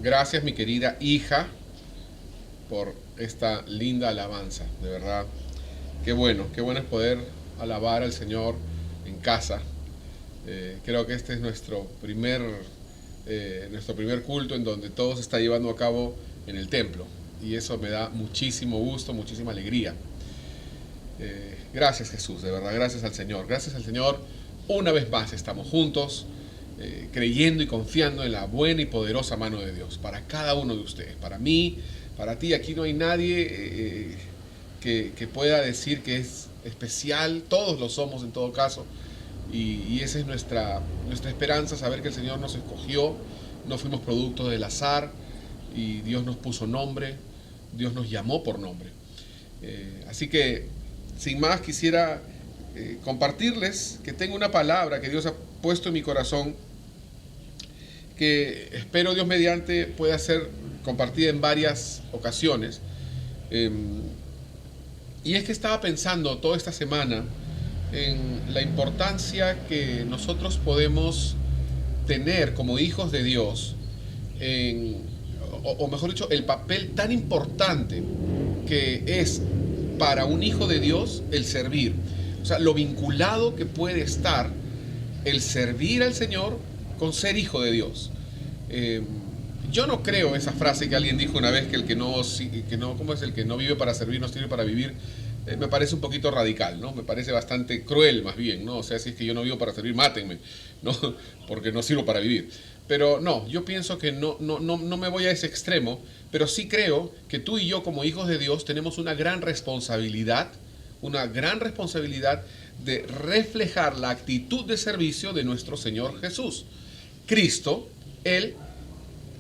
Gracias, mi querida hija, por esta linda alabanza. De verdad, qué bueno es poder alabar al Señor en casa. Creo que este es nuestro primer culto en donde todo se está llevando a cabo en el templo. Y eso me da muchísimo gusto, muchísima alegría. Gracias, Jesús, de verdad, gracias al Señor. Gracias al Señor. Una vez más estamos juntos, creyendo y confiando en la buena y poderosa mano de Dios para cada uno de ustedes, para mí, para ti. Aquí no hay nadie que pueda decir que es especial. Todos lo somos en todo caso, y esa es nuestra esperanza, saber que el Señor nos escogió, no fuimos producto del azar, y Dios nos puso nombre, Dios nos llamó por nombre. Así que, sin más, quisiera compartirles que tengo una palabra que Dios ha puesto en mi corazón, que espero Dios mediante pueda ser compartida en varias ocasiones. Y es que estaba pensando toda esta semana en la importancia que nosotros podemos tener como hijos de Dios, o mejor dicho, el papel tan importante que es para un hijo de Dios el servir. O sea, lo vinculado que puede estar el servir al Señor con ser hijo de Dios. Yo no creo esa frase que alguien dijo una vez, que el que no, ¿cómo es? El que no vive para servir no sirve para vivir. Me parece un poquito radical, ¿no? Me parece bastante cruel, más bien, ¿no? O sea, si es que yo no vivo para servir, mátenme, ¿no? Porque no sirvo para vivir. Pero no, yo pienso que no me voy a ese extremo, pero sí creo que tú y yo, como hijos de Dios, tenemos una gran responsabilidad de reflejar la actitud de servicio de nuestro Señor Jesús. Cristo, Él,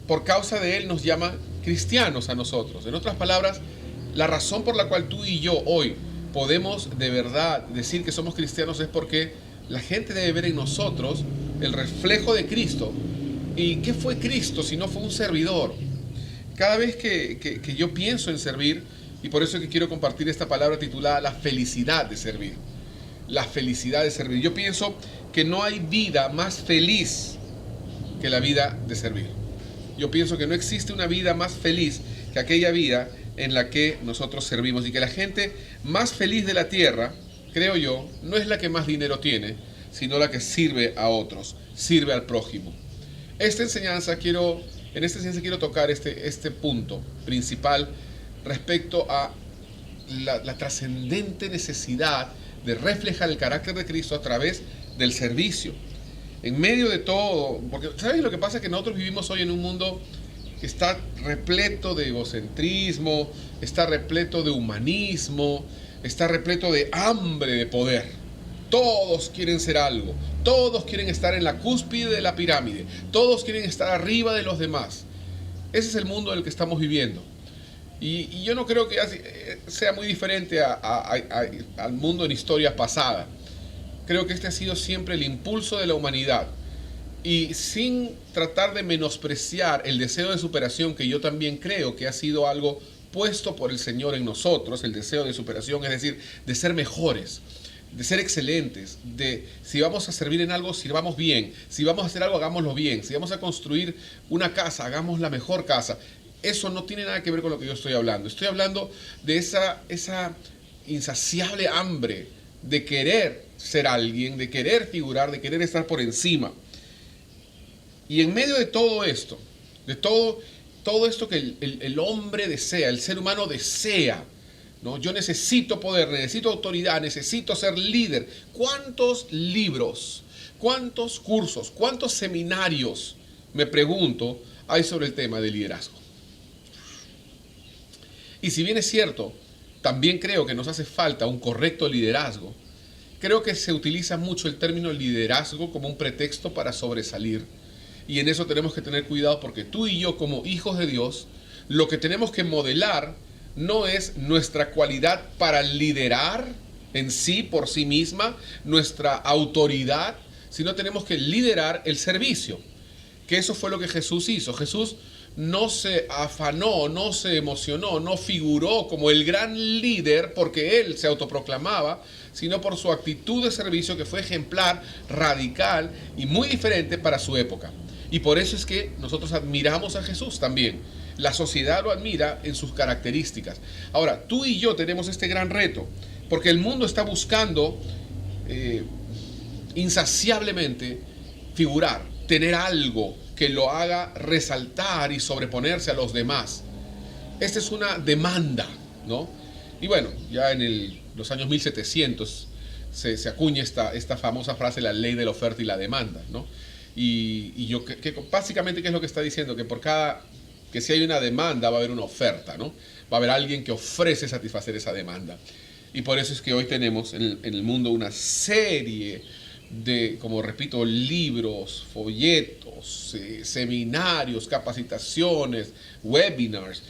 por causa de Él, nos llama cristianos a nosotros. En otras palabras, la razón por la cual tú y yo hoy podemos de verdad decir que somos cristianos es porque la gente debe ver en nosotros el reflejo de Cristo. ¿Y qué fue Cristo si no fue un servidor? Cada vez que yo pienso en servir, y por eso es que quiero compartir esta palabra titulada La felicidad de servir. La felicidad de servir. Yo pienso que no hay vida más feliz que la vida de servir. Yo pienso que no existe una vida más feliz que aquella vida en la que nosotros servimos, y que la gente más feliz de la tierra, creo yo, no es la que más dinero tiene, sino la que sirve a otros, sirve al prójimo. En esta enseñanza quiero tocar este punto principal respecto a la trascendente necesidad de reflejar el carácter de Cristo a través del servicio. En medio de todo, porque ¿sabes lo que pasa? Que nosotros vivimos hoy en un mundo que está repleto de egocentrismo, está repleto de humanismo, está repleto de hambre de poder. Todos quieren ser algo, todos quieren estar en la cúspide de la pirámide, todos quieren estar arriba de los demás. Ese es el mundo en el que estamos viviendo. Y yo no creo que sea muy diferente al mundo en historia pasada. Creo que este ha sido siempre el impulso de la humanidad. Y sin tratar de menospreciar el deseo de superación, que yo también creo que ha sido algo puesto por el Señor en nosotros, el deseo de superación, es decir, de ser mejores, de ser excelentes, de si vamos a servir en algo, sirvamos bien, si vamos a hacer algo, hagámoslo bien, si vamos a construir una casa, hagamos la mejor casa. Eso no tiene nada que ver con lo que yo estoy hablando. Estoy hablando de esa insaciable hambre de querer ser alguien, de querer figurar, de querer estar por encima. Y en medio de todo esto, de todo esto que el hombre desea, el ser humano desea, ¿no? Yo necesito poder, necesito autoridad, necesito ser líder. ¿Cuántos libros, cuántos cursos, cuántos seminarios, me pregunto, hay sobre el tema del liderazgo? Y si bien es cierto, también creo que nos hace falta un correcto liderazgo. Creo que se utiliza mucho el término liderazgo como un pretexto para sobresalir. Y en eso tenemos que tener cuidado, porque tú y yo, como hijos de Dios, lo que tenemos que modelar no es nuestra cualidad para liderar en sí, por sí misma, nuestra autoridad, sino tenemos que liderar el servicio. Que eso fue lo que Jesús hizo. Jesús no se afanó, no se emocionó, no figuró como el gran líder porque él se autoproclamaba, sino por su actitud de servicio, que fue ejemplar, radical y muy diferente para su época. Y por eso es que nosotros admiramos a Jesús también. La sociedad lo admira en sus características. Ahora, tú y yo tenemos este gran reto, porque el mundo está buscando insaciablemente figurar, tener algo que lo haga resaltar y sobreponerse a los demás. Esta es una demanda, ¿no? Y bueno, ya en los años 1700 se acuña esta famosa frase, la ley de la oferta y la demanda, ¿no? Y básicamente, ¿qué es lo que está diciendo? Que si hay una demanda, va a haber una oferta, ¿no? Va a haber alguien que ofrece satisfacer esa demanda. Y por eso es que hoy tenemos en el mundo una serie de, como repito, libros, folletos, seminarios, capacitaciones, webinars.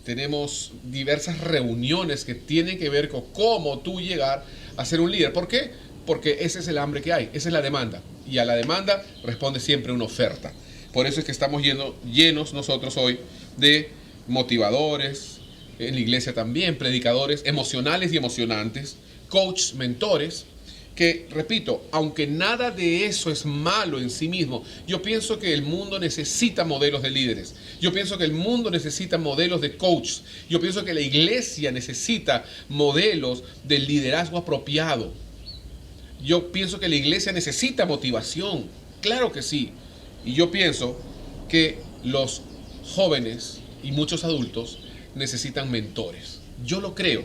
Tenemos diversas reuniones que tienen que ver con cómo tú llegar a ser un líder. ¿Por qué? Porque ese es el hambre que hay, esa es la demanda. Y a la demanda responde siempre una oferta. Por eso es que estamos llenos nosotros hoy de motivadores, en la iglesia también, predicadores emocionales y emocionantes, coaches, mentores, que, repito, aunque nada de eso es malo en sí mismo, yo pienso que el mundo necesita modelos de líderes. Yo pienso que el mundo necesita modelos de coaches. Yo pienso que la iglesia necesita modelos de liderazgo apropiado. Yo pienso que la iglesia necesita motivación. Claro que sí. Y yo pienso que los jóvenes y muchos adultos necesitan mentores. Yo lo creo.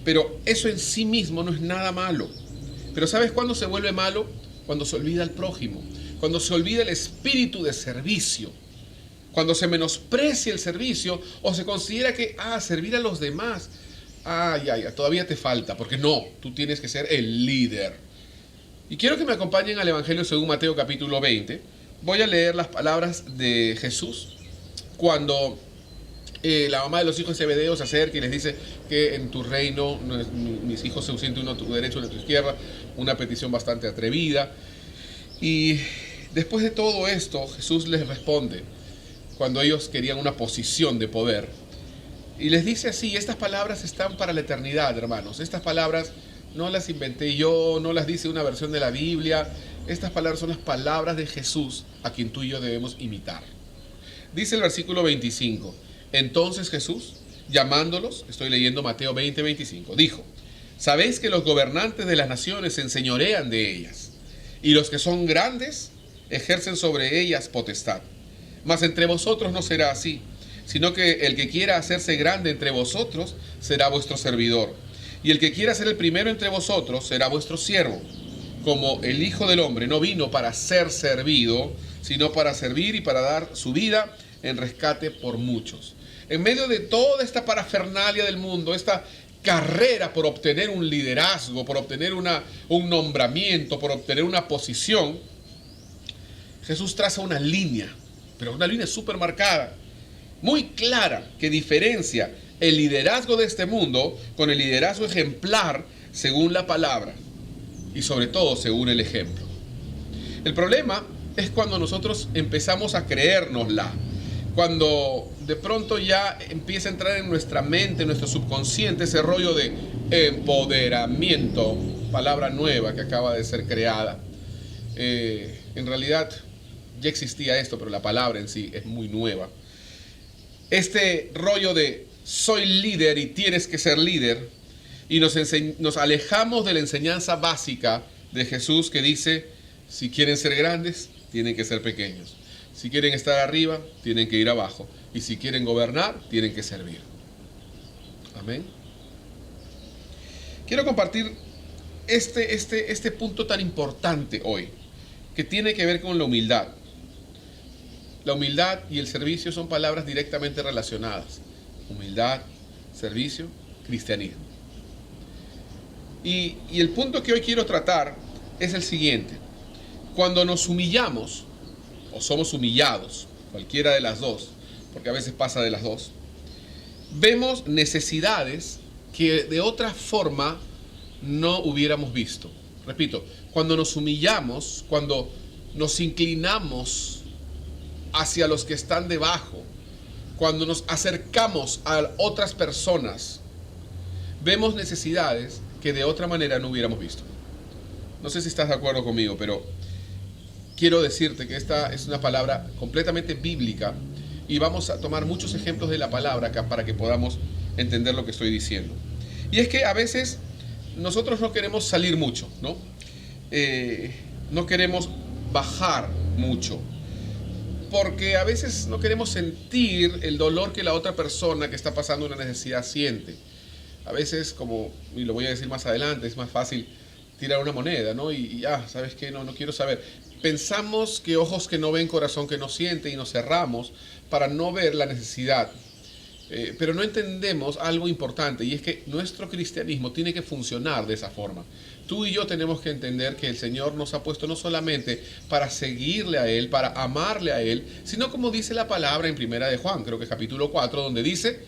Pero eso en sí mismo no es nada malo. Pero ¿sabes cuándo se vuelve malo? Cuando se olvida al prójimo. Cuando se olvida el espíritu de servicio. Cuando se menosprecia el servicio o se considera que, servir a los demás, todavía te falta. Porque no, tú tienes que ser el líder. Y quiero que me acompañen al Evangelio según Mateo capítulo 20. Voy a leer las palabras de Jesús cuando la mamá de los hijos de Zebedeo se acerca y les dice que en tu reino mis hijos se sienten uno a tu derecha, uno a tu izquierda. Una petición bastante atrevida. Y después de todo esto, Jesús les responde cuando ellos querían una posición de poder. Y les dice así: estas palabras están para la eternidad, hermanos. Estas palabras no las inventé yo, no las dice una versión de la Biblia. Estas palabras son las palabras de Jesús, a quien tú y yo debemos imitar. Dice el versículo 25. Entonces Jesús, llamándolos, estoy leyendo Mateo 20, 25, dijo: sabéis que los gobernantes de las naciones se enseñorean de ellas, y los que son grandes ejercen sobre ellas potestad. Mas entre vosotros no será así, sino que el que quiera hacerse grande entre vosotros será vuestro servidor, y el que quiera ser el primero entre vosotros será vuestro siervo. Como el Hijo del Hombre no vino para ser servido, sino para servir y para dar su vida en rescate por muchos. En medio de toda esta parafernalia del mundo, esta carrera por obtener un liderazgo, por obtener un nombramiento, por obtener una posición, Jesús traza una línea, pero una línea súper marcada, muy clara, que diferencia el liderazgo de este mundo con el liderazgo ejemplar según la palabra y sobre todo según el ejemplo. El problema es cuando nosotros empezamos a creérnosla, cuando de pronto ya empieza a entrar en nuestra mente, en nuestro subconsciente, ese rollo de empoderamiento, palabra nueva que acaba de ser creada. En realidad ya existía esto, pero la palabra en sí es muy nueva. Este rollo de soy líder y tienes que ser líder, y nos alejamos de la enseñanza básica de Jesús que dice: si quieren ser grandes, tienen que ser pequeños. Si quieren estar arriba, tienen que ir abajo. Y si quieren gobernar, tienen que servir. Amén. Quiero compartir este punto tan importante hoy, que tiene que ver con la humildad. La humildad y el servicio son palabras directamente relacionadas. Humildad, servicio, cristianismo. Y el punto que hoy quiero tratar es el siguiente. Cuando nos humillamos, o somos humillados, cualquiera de las dos, porque a veces pasa de las dos, vemos necesidades que de otra forma no hubiéramos visto. Repito, cuando nos humillamos, cuando nos inclinamos hacia los que están debajo, cuando nos acercamos a otras personas, vemos necesidades que de otra manera no hubiéramos visto. No sé si estás de acuerdo conmigo, pero quiero decirte que esta es una palabra completamente bíblica y vamos a tomar muchos ejemplos de la palabra acá para que podamos entender lo que estoy diciendo. Y es que a veces nosotros no queremos salir mucho, ¿no? No queremos bajar mucho, porque a veces no queremos sentir el dolor que la otra persona que está pasando una necesidad siente. A veces, como, y lo voy a decir más adelante, es más fácil tirar una moneda, ¿no? Y ya, ¿sabes qué? No quiero saber. Pensamos que ojos que no ven, corazón que no siente, y nos cerramos para no ver la necesidad. Pero no entendemos algo importante, y es que nuestro cristianismo tiene que funcionar de esa forma. Tú y yo tenemos que entender que el Señor nos ha puesto no solamente para seguirle a Él, para amarle a Él, sino como dice la palabra en Primera de Juan, creo que capítulo 4, donde dice: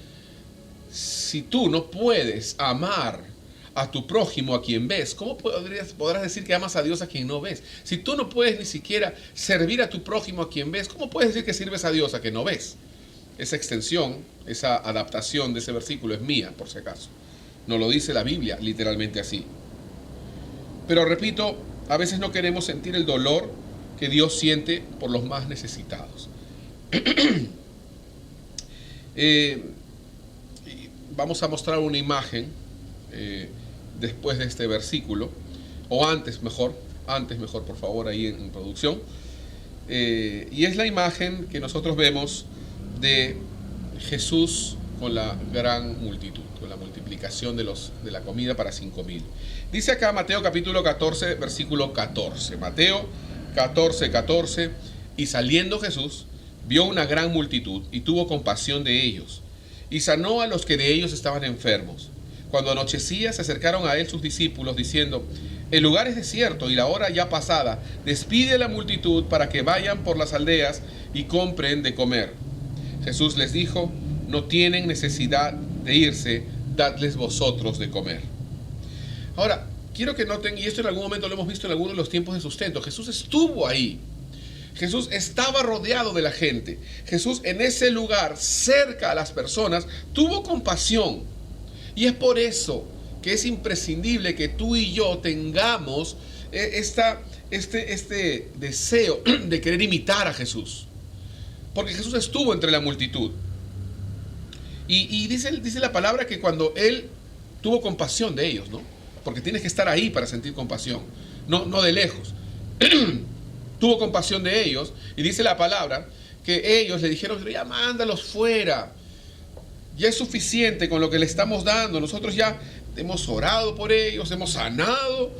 si tú no puedes amar a tu prójimo a quien ves, ¿cómo podrás decir que amas a Dios a quien no ves? Si tú no puedes ni siquiera servir a tu prójimo a quien ves, ¿cómo puedes decir que sirves a Dios a quien no ves? Esa extensión, esa adaptación de ese versículo es mía, por si acaso. No lo dice la Biblia literalmente así. Pero repito, a veces no queremos sentir el dolor que Dios siente por los más necesitados. Vamos a mostrar una imagen después de este versículo, o antes mejor, por favor, ahí en producción. Y es la imagen que nosotros vemos de Jesús con la gran multitud, con la multiplicación de la comida para 5,000. Dice acá Mateo capítulo 14, versículo 14. Mateo 14, 14. Y saliendo Jesús, vio una gran multitud y tuvo compasión de ellos, y sanó a los que de ellos estaban enfermos. Cuando anochecía, se acercaron a él sus discípulos, diciendo: el lugar es desierto y la hora ya pasada. Despide a la multitud para que vayan por las aldeas y compren de comer. Jesús les dijo: no tienen necesidad de irse, dadles vosotros de comer. Ahora, quiero que noten, y esto en algún momento lo hemos visto en algunos de los tiempos de sustento, Jesús estuvo ahí. Jesús estaba rodeado de la gente. Jesús en ese lugar, cerca a las personas, tuvo compasión. Y es por eso que es imprescindible que tú y yo tengamos este deseo de querer imitar a Jesús. Porque Jesús estuvo entre la multitud. Y dice la palabra que cuando Él tuvo compasión de ellos, ¿no? Porque tienes que estar ahí para sentir compasión, no de lejos. Tuvo compasión de ellos, y dice la palabra que ellos le dijeron: ya mándalos fuera, ya es suficiente con lo que le estamos dando, nosotros ya hemos orado por ellos, hemos sanado,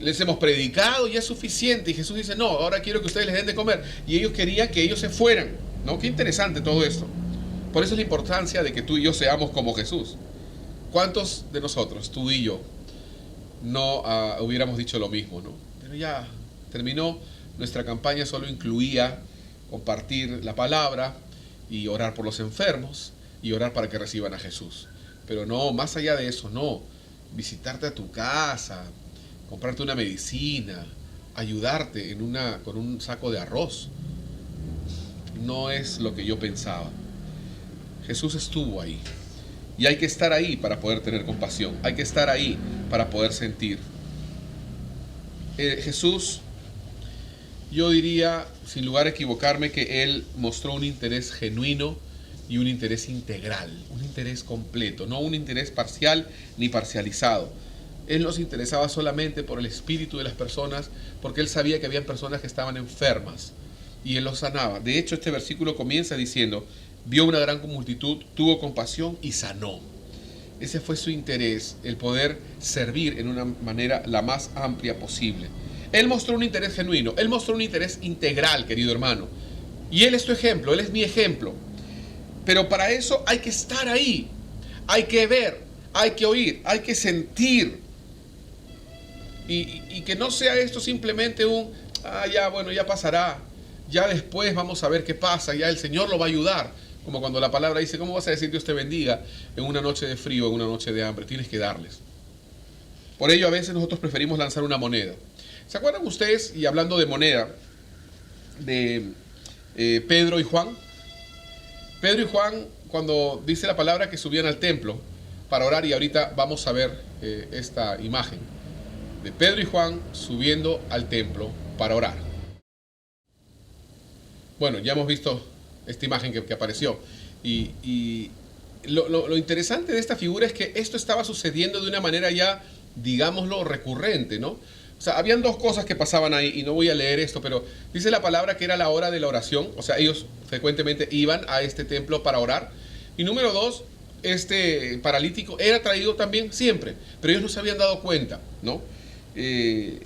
les hemos predicado, ya es suficiente. Y Jesús dice: no, ahora quiero que ustedes les den de comer. Y ellos querían que ellos se fueran, ¿no? Qué interesante todo esto. Por eso es la importancia de que tú y yo seamos como Jesús. ¿Cuántos de nosotros, tú y yo, no hubiéramos dicho lo mismo, ¿no? Pero ya terminó. Nuestra campaña solo incluía compartir la palabra y orar por los enfermos y orar para que reciban a Jesús. Pero no, más allá de eso, no. Visitarte a tu casa, comprarte una medicina, ayudarte con un saco de arroz. No es lo que yo pensaba. Jesús estuvo ahí. Y hay que estar ahí para poder tener compasión. Hay que estar ahí para poder sentir. Jesús, yo diría, sin lugar a equivocarme, que Él mostró un interés genuino y un interés integral, un interés completo, no un interés parcial ni parcializado. Él no se interesaba solamente por el espíritu de las personas, porque Él sabía que había personas que estaban enfermas y Él los sanaba. De hecho, este versículo comienza diciendo: vio una gran multitud, tuvo compasión y sanó. Ese fue su interés, el poder servir en una manera la más amplia posible. Él mostró un interés genuino, Él mostró un interés integral, querido hermano. Y Él es tu ejemplo, Él es mi ejemplo. Pero para eso hay que estar ahí, hay que ver, hay que oír, hay que sentir. Y que no sea esto simplemente ya pasará, ya después vamos a ver qué pasa, ya el Señor lo va a ayudar. Como cuando la palabra dice: ¿cómo vas a decir Dios te bendiga en una noche de frío, en una noche de hambre? Tienes que darles. Por ello a veces nosotros preferimos lanzar una moneda. ¿Se acuerdan ustedes, y hablando de moneda, de Pedro y Juan? Pedro y Juan, cuando dice la palabra que subían al templo para orar, y ahorita vamos a ver esta imagen de Pedro y Juan subiendo al templo para orar. Bueno, ya hemos visto esta imagen que apareció. Y lo interesante de esta figura es que esto estaba sucediendo de una manera ya, digámoslo, recurrente, ¿no? O sea, habían dos cosas que pasaban ahí, y no voy a leer esto, pero dice la palabra que era la hora de la oración. O sea, ellos frecuentemente iban a este templo para orar. Y número dos, este paralítico era traído también siempre, pero ellos no se habían dado cuenta, ¿no? Y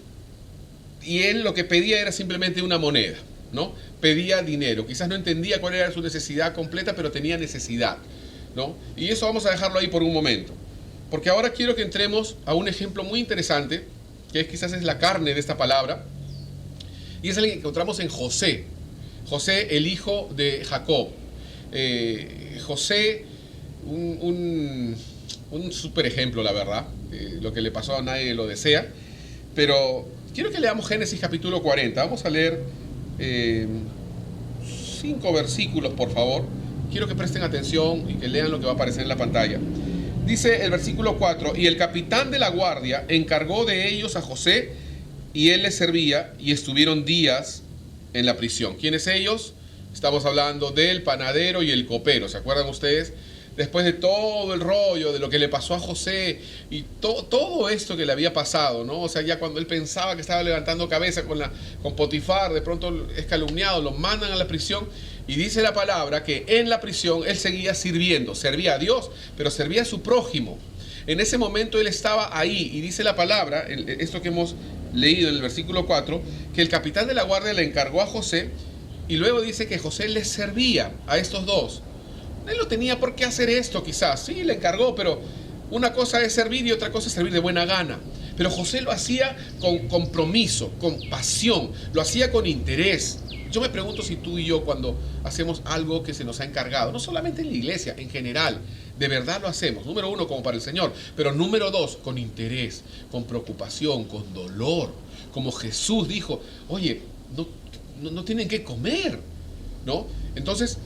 él lo que pedía era simplemente una moneda, ¿no? Pedía dinero. Quizás no entendía cuál era su necesidad completa, pero tenía necesidad, ¿no? Y eso vamos a dejarlo ahí por un momento. Porque ahora quiero que entremos a un ejemplo muy interesante, que quizás es la carne de esta palabra, y es el que encontramos en José. José, el hijo de Jacob. José, un super ejemplo, la verdad. Lo que le pasó a nadie lo desea. Pero quiero que leamos Génesis capítulo 40. Vamos a leer 5 versículos, por favor. Quiero que presten atención y que lean lo que va a aparecer en la pantalla. Dice el versículo 4: y el capitán de la guardia encargó de ellos a José, y él les servía, y estuvieron días en la prisión. ¿Quiénes ellos? Estamos hablando del panadero y el copero. ¿Se acuerdan ustedes? Después de todo el rollo de lo que le pasó a José y todo esto que le había pasado, ¿no? O sea, ya cuando él pensaba que estaba levantando cabeza con Potifar, de pronto es calumniado, lo mandan a la prisión, y dice la palabra que en la prisión él seguía sirviendo, servía a Dios, pero servía a su prójimo. En ese momento él estaba ahí, y dice la palabra, esto que hemos leído en el versículo 4, que el capitán de la guardia le encargó a José, y luego dice que José les servía a estos dos. Él no tenía por qué hacer esto, quizás. Sí, le encargó, pero una cosa es servir y otra cosa es servir de buena gana. Pero José lo hacía con compromiso, con pasión, lo hacía con interés. Yo me pregunto si tú y yo, cuando hacemos algo que se nos ha encargado, no solamente en la iglesia, en general, de verdad lo hacemos. Número uno, como para el Señor, pero número dos, con interés, con preocupación, con dolor. Como Jesús dijo, oye, no tienen que comer, ¿no? Entonces,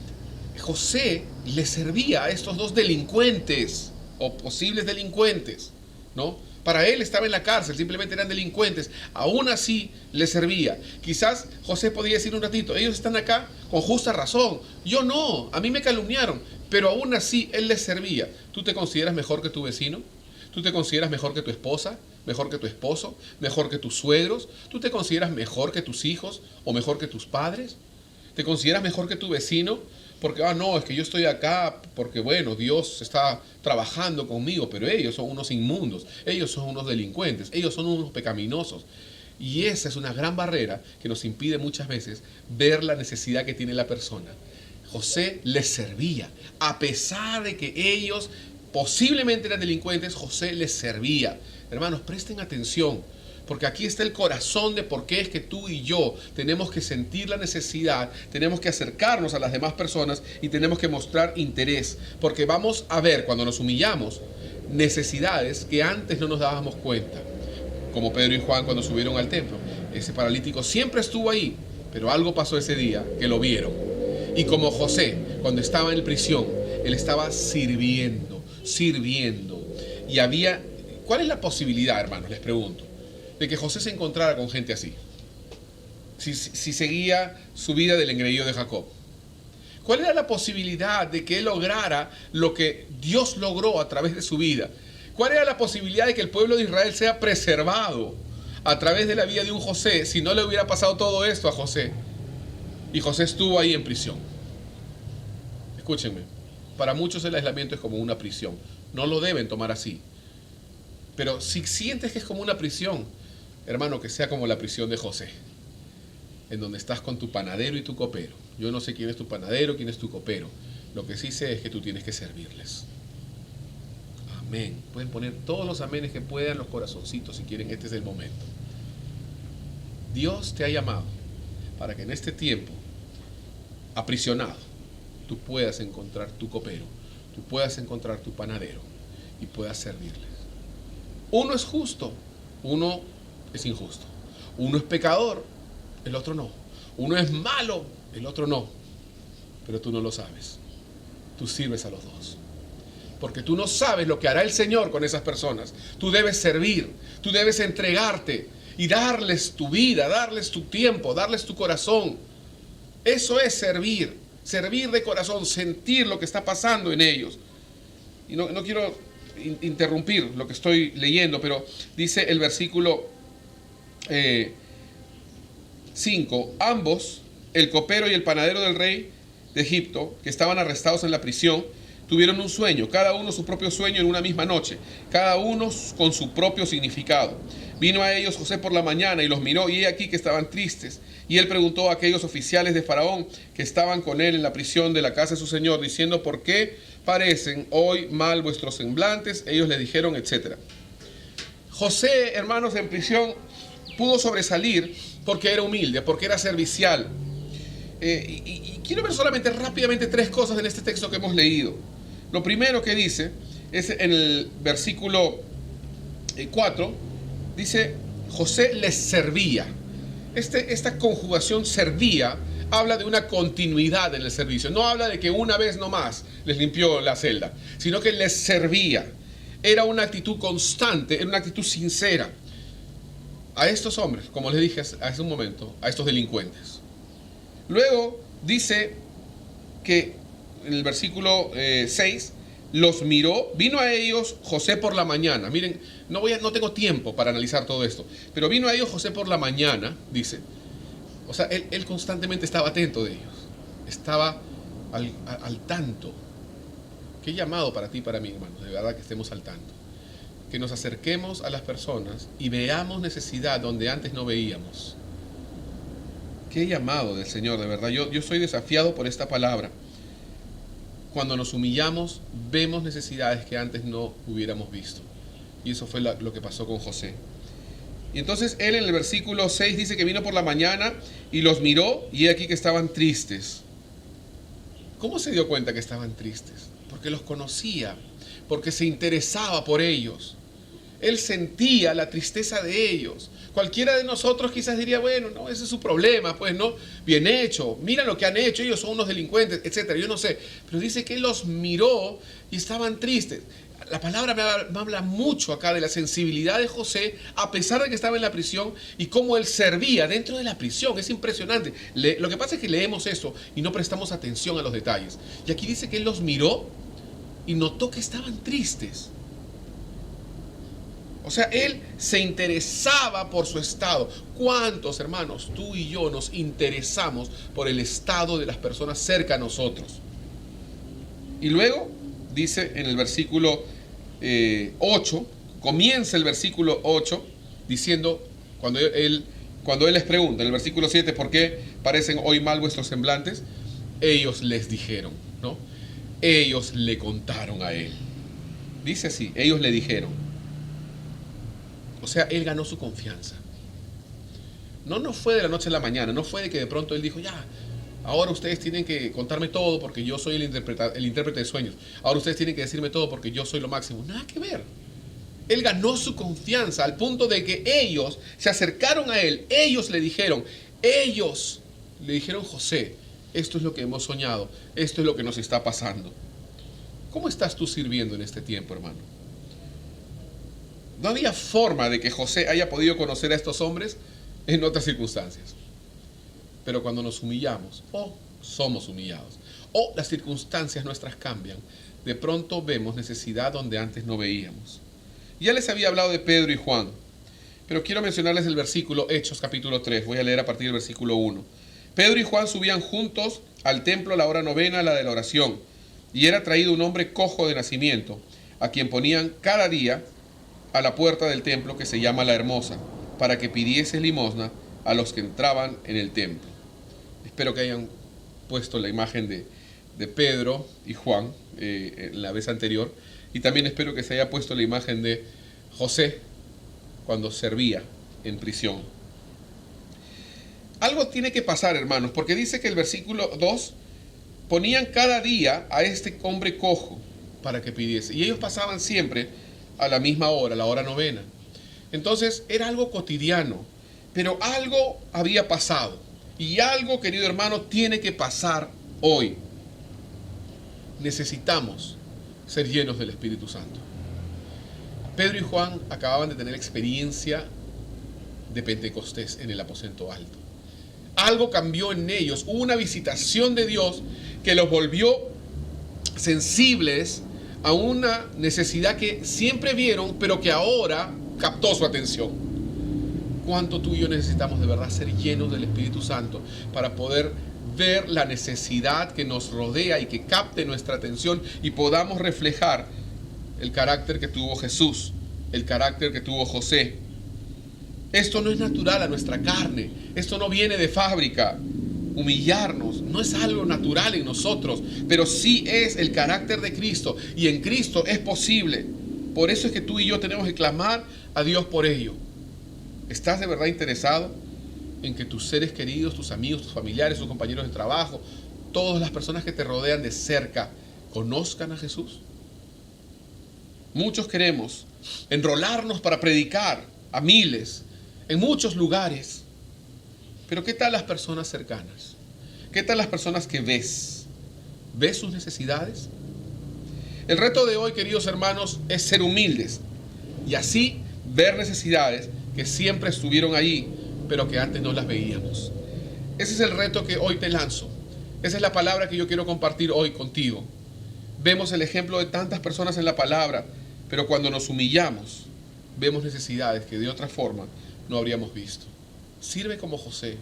José le servía a estos dos delincuentes o posibles delincuentes, ¿no? Para él estaba en la cárcel, simplemente eran delincuentes. Aún así le servía. Quizás José podía decir un ratito, ellos están acá con justa razón. Yo no, a mí me calumniaron, pero aún así él les servía. ¿Tú te consideras mejor que tu vecino? ¿Tú te consideras mejor que tu esposa? ¿Mejor que tu esposo? ¿Mejor que tus suegros? ¿Tú te consideras mejor que tus hijos o mejor que tus padres? ¿Te consideras mejor que tu vecino? Porque, no, es que yo estoy acá porque, bueno, Dios está trabajando conmigo, pero ellos son unos inmundos, ellos son unos delincuentes, ellos son unos pecaminosos. Y esa es una gran barrera que nos impide muchas veces ver la necesidad que tiene la persona. José les servía, a pesar de que ellos posiblemente eran delincuentes, José les servía. Hermanos, presten atención, porque aquí está el corazón de por qué es que tú y yo tenemos que sentir la necesidad, tenemos que acercarnos a las demás personas y tenemos que mostrar interés, porque vamos a ver cuando nos humillamos necesidades que antes no nos dábamos cuenta, como Pedro y Juan cuando subieron al templo. Ese paralítico siempre estuvo ahí, pero algo pasó ese día que lo vieron. Y como José, cuando estaba en prisión, él estaba sirviendo. Y había, ¿cuál es la posibilidad, hermanos? Les pregunto, de que José se encontrara con gente así, si seguía su vida del engreído de Jacob. ¿Cuál era la posibilidad de que él lograra lo que Dios logró a través de su vida? ¿Cuál era la posibilidad de que el pueblo de Israel sea preservado a través de la vida de un José si no le hubiera pasado todo esto a José? Y José estuvo ahí en prisión. Escúchenme, para muchos el aislamiento es como una prisión. No lo deben tomar así. Pero si sientes que es como una prisión, hermano, que sea como la prisión de José, en donde estás con tu panadero y tu copero. Yo no sé quién es tu panadero, quién es tu copero. Lo que sí sé es que tú tienes que servirles. Amén. Pueden poner todos los amenes que puedan, los corazoncitos, si quieren. Este es el momento. Dios te ha llamado para que en este tiempo, aprisionado, tú puedas encontrar tu copero, tú puedas encontrar tu panadero y puedas servirles. Uno es justo, uno es injusto. Uno es pecador, el otro no. Uno es malo, el otro no. Pero tú no lo sabes. Tú sirves a los dos. Porque tú no sabes lo que hará el Señor con esas personas. Tú debes servir, tú debes entregarte y darles tu vida, darles tu tiempo, darles tu corazón. Eso es servir, servir de corazón, sentir lo que está pasando en ellos. Y no quiero interrumpir lo que estoy leyendo, pero dice el versículo 5, ambos, el copero y el panadero del rey de Egipto, que estaban arrestados en la prisión, tuvieron un sueño, cada uno su propio sueño en una misma noche, cada uno con su propio significado. Vino a ellos José por la mañana y los miró, y he aquí que estaban tristes. Y él preguntó a aquellos oficiales de Faraón que estaban con él en la prisión de la casa de su señor, diciendo: ¿por qué parecen hoy mal vuestros semblantes? Ellos le dijeron, etc. José, hermanos, en prisión pudo sobresalir porque era humilde, porque era servicial. Y quiero ver solamente rápidamente tres cosas en este texto que hemos leído. Lo primero que dice es en el versículo 4, dice: José les servía. Esta conjugación servía habla de una continuidad en el servicio. No habla de que una vez nomás les limpió la celda, sino que les servía. Era una actitud constante, era una actitud sincera. A estos hombres, como les dije hace un momento, a estos delincuentes. Luego dice que en el versículo 6, los miró, vino a ellos José por la mañana. Miren, no tengo tiempo para analizar todo esto, pero vino a ellos José por la mañana, dice. O sea, él constantemente estaba atento de ellos, estaba al tanto. Qué llamado para ti y para mí, hermanos, de verdad que estemos al tanto. Que nos acerquemos a las personas y veamos necesidad donde antes no veíamos. Qué llamado del Señor, de verdad. Yo soy desafiado por esta palabra. Cuando nos humillamos, vemos necesidades que antes no hubiéramos visto. Y eso fue lo que pasó con José. Y entonces él en el versículo 6 dice que vino por la mañana y los miró, y he aquí que estaban tristes. ¿Cómo se dio cuenta que estaban tristes? Porque los conocía, porque se interesaba por ellos. Él sentía la tristeza de ellos. Cualquiera de nosotros quizás diría: bueno, no, ese es su problema, pues no, bien hecho, mira lo que han hecho, ellos son unos delincuentes, etcétera. Yo no sé, pero dice que él los miró y estaban tristes. La palabra me habla mucho acá de la sensibilidad de José, a pesar de que estaba en la prisión, y cómo él servía dentro de la prisión. Es impresionante. Lo que pasa es que leemos eso y no prestamos atención a los detalles. Y aquí dice que él los miró y notó que estaban tristes. O sea, él se interesaba por su estado. ¿Cuántos, hermanos, tú y yo nos interesamos por el estado de las personas cerca a nosotros? Y luego dice en el versículo 8, comienza el versículo 8 diciendo, cuando él les pregunta en el versículo 7, ¿por qué parecen hoy mal vuestros semblantes? Ellos les dijeron, ¿no? Ellos le contaron a él. Dice así, ellos le dijeron. O sea, él ganó su confianza. No fue de la noche a la mañana, no fue de que de pronto él dijo: ya, ahora ustedes tienen que contarme todo porque yo soy el intérprete de sueños. Ahora ustedes tienen que decirme todo porque yo soy lo máximo. Nada que ver. Él ganó su confianza al punto de que ellos se acercaron a él. Ellos le dijeron, José, esto es lo que hemos soñado, esto es lo que nos está pasando. ¿Cómo estás tú sirviendo en este tiempo, hermano? No había forma de que José haya podido conocer a estos hombres en otras circunstancias. Pero cuando nos humillamos, o somos humillados, o las circunstancias nuestras cambian, de pronto vemos necesidad donde antes no veíamos. Ya les había hablado de Pedro y Juan, pero quiero mencionarles el versículo, Hechos capítulo 3, voy a leer a partir del versículo 1. Pedro y Juan subían juntos al templo a la hora novena, la de la oración, y era traído un hombre cojo de nacimiento, a quien ponían cada día a la puerta del templo, que se llama La Hermosa, para que pidiese limosna a los que entraban en el templo. Espero que hayan puesto la imagen de Pedro y Juan en la vez anterior, y también espero que se haya puesto la imagen de José cuando servía en prisión. Algo tiene que pasar, hermanos, porque dice que el versículo 2, ponían cada día a este hombre cojo para que pidiese, y ellos pasaban siempre a la misma hora, la hora novena. Entonces era algo cotidiano, pero algo había pasado, y algo, querido hermano, tiene que pasar hoy. Necesitamos ser llenos del Espíritu Santo. Pedro y Juan acababan de tener experiencia de Pentecostés en el aposento alto. Algo cambió en ellos. Hubo una visitación de Dios que los volvió sensibles a una necesidad que siempre vieron, pero que ahora captó su atención. ¿Cuánto tú y yo necesitamos de verdad ser llenos del Espíritu Santo para poder ver la necesidad que nos rodea y que capte nuestra atención y podamos reflejar el carácter que tuvo Jesús, el carácter que tuvo José? Esto no es natural a nuestra carne, esto no viene de fábrica. Humillarnos no es algo natural en nosotros, pero sí es el carácter de Cristo, y en Cristo es posible. Por eso es que tú y yo tenemos que clamar a Dios por ello. ¿Estás de verdad interesado en que tus seres queridos, tus amigos, tus familiares, tus compañeros de trabajo, todas las personas que te rodean de cerca, conozcan a Jesús? Muchos queremos enrolarnos para predicar a miles, en muchos lugares. Pero ¿qué tal las personas cercanas? ¿Qué tal las personas que ves? ¿Ves sus necesidades? El reto de hoy, queridos hermanos, es ser humildes y así ver necesidades que siempre estuvieron allí, pero que antes no las veíamos. Ese es el reto que hoy te lanzo. Esa es la palabra que yo quiero compartir hoy contigo. Vemos el ejemplo de tantas personas en la palabra, pero cuando nos humillamos, vemos necesidades que de otra forma no habríamos visto. Sirve como José,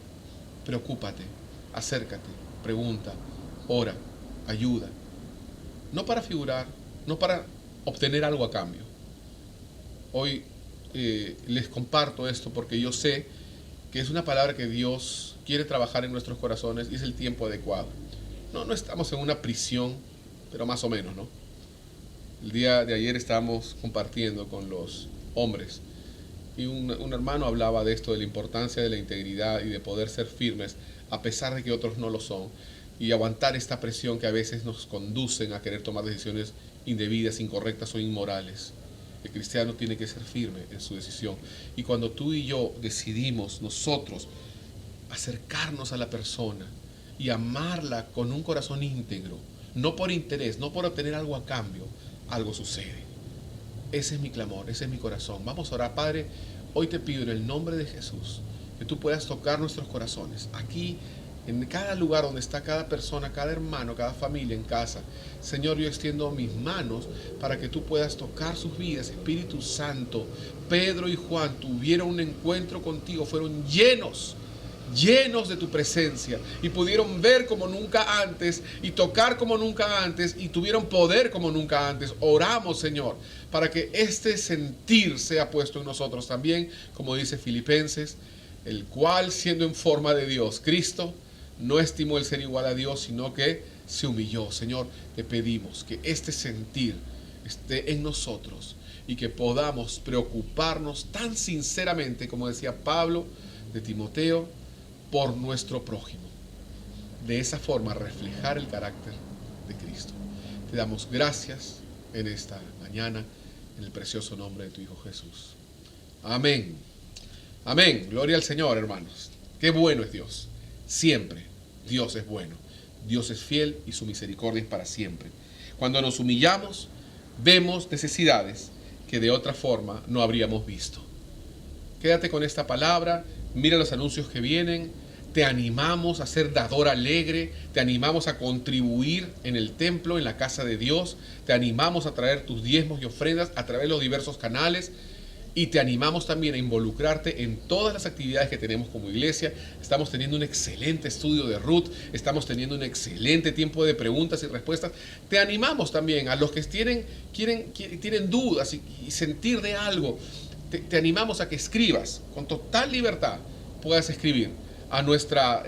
preocúpate, acércate, pregunta, ora, ayuda. No para figurar, no para obtener algo a cambio. Hoy les comparto esto porque yo sé que es una palabra que Dios quiere trabajar en nuestros corazones y es el tiempo adecuado. No estamos en una prisión, pero más o menos, ¿no? El día de ayer estábamos compartiendo con los hombres y un hermano hablaba de esto, de la importancia de la integridad y de poder ser firmes a pesar de que otros no lo son, y aguantar esta presión que a veces nos conducen a querer tomar decisiones indebidas, incorrectas o inmorales. El cristiano tiene que ser firme en su decisión, y cuando tú y yo decidimos nosotros acercarnos a la persona y amarla con un corazón íntegro, no por interés, no por obtener algo a cambio, algo sucede. Ese es mi clamor, ese es mi corazón. Vamos a orar. Padre, hoy te pido en el nombre de Jesús que tú puedas tocar nuestros corazones. Aquí, en cada lugar donde está cada persona, cada hermano, cada familia en casa. Señor, yo extiendo mis manos para que tú puedas tocar sus vidas. Espíritu Santo, Pedro y Juan tuvieron un encuentro contigo, fueron llenos de tu presencia y pudieron ver como nunca antes y tocar como nunca antes y tuvieron poder como nunca antes. Oramos, Señor, para que este sentir sea puesto en nosotros también, como dice Filipenses, el cual siendo en forma de Dios, Cristo no estimó el ser igual a Dios, sino que se humilló. Señor, te pedimos que este sentir esté en nosotros y que podamos preocuparnos tan sinceramente, como decía Pablo de Timoteo, por nuestro prójimo. De esa forma reflejar el carácter de Cristo. Te damos gracias en esta mañana, en el precioso nombre de tu Hijo Jesús. Amén. Amén. Gloria al Señor, hermanos. Qué bueno es Dios. Siempre Dios es bueno. Dios es fiel y su misericordia es para siempre. Cuando nos humillamos, vemos necesidades que de otra forma no habríamos visto. Quédate con esta palabra. Mira los anuncios que vienen. Te animamos a ser dador alegre. Te animamos a contribuir en el templo, en la casa de Dios. Te animamos a traer tus diezmos y ofrendas a través de los diversos canales. Y te animamos también a involucrarte en todas las actividades que tenemos como iglesia. Estamos teniendo un excelente estudio de Ruth. Estamos teniendo un excelente tiempo de preguntas y respuestas. Te animamos también a los que tienen dudas y sentir de algo. Te animamos a que escribas con total libertad. Puedas escribir a nuestro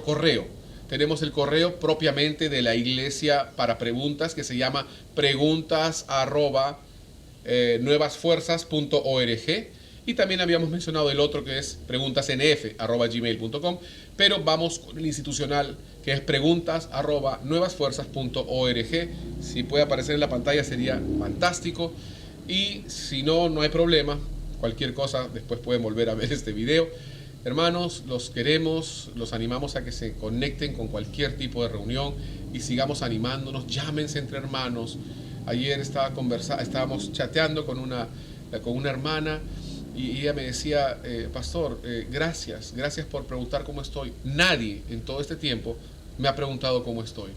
correo. Tenemos el correo propiamente de la iglesia para preguntas que se llama preguntas@nuevasfuerzas.org, y también habíamos mencionado el otro que es preguntasnf@gmail.com, pero vamos con el institucional que es preguntas@nuevasfuerzas.org. Si puede aparecer en la pantalla sería fantástico. Y si no, no hay problema. Cualquier cosa, después pueden volver a ver este video. Hermanos, los queremos, los animamos a que se conecten con cualquier tipo de reunión y sigamos animándonos. Llámense entre hermanos. Ayer estábamos chateando con una hermana Y ella me decía, pastor, gracias por preguntar cómo estoy. Nadie en todo este tiempo me ha preguntado cómo estoy.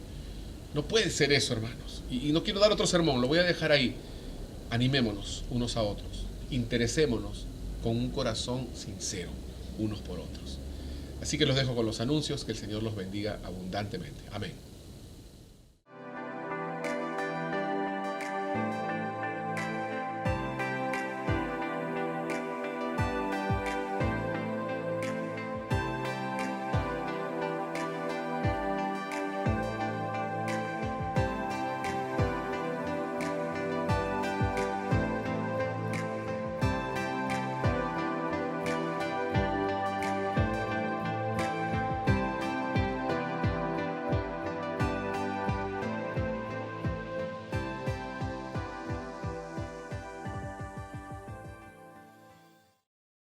No puede ser eso, hermanos. Y no quiero dar otro sermón, lo voy a dejar ahí. Animémonos unos a otros. Interesémonos con un corazón sincero unos por otros. Así que los dejo con los anuncios. Que el Señor los bendiga abundantemente. Amén.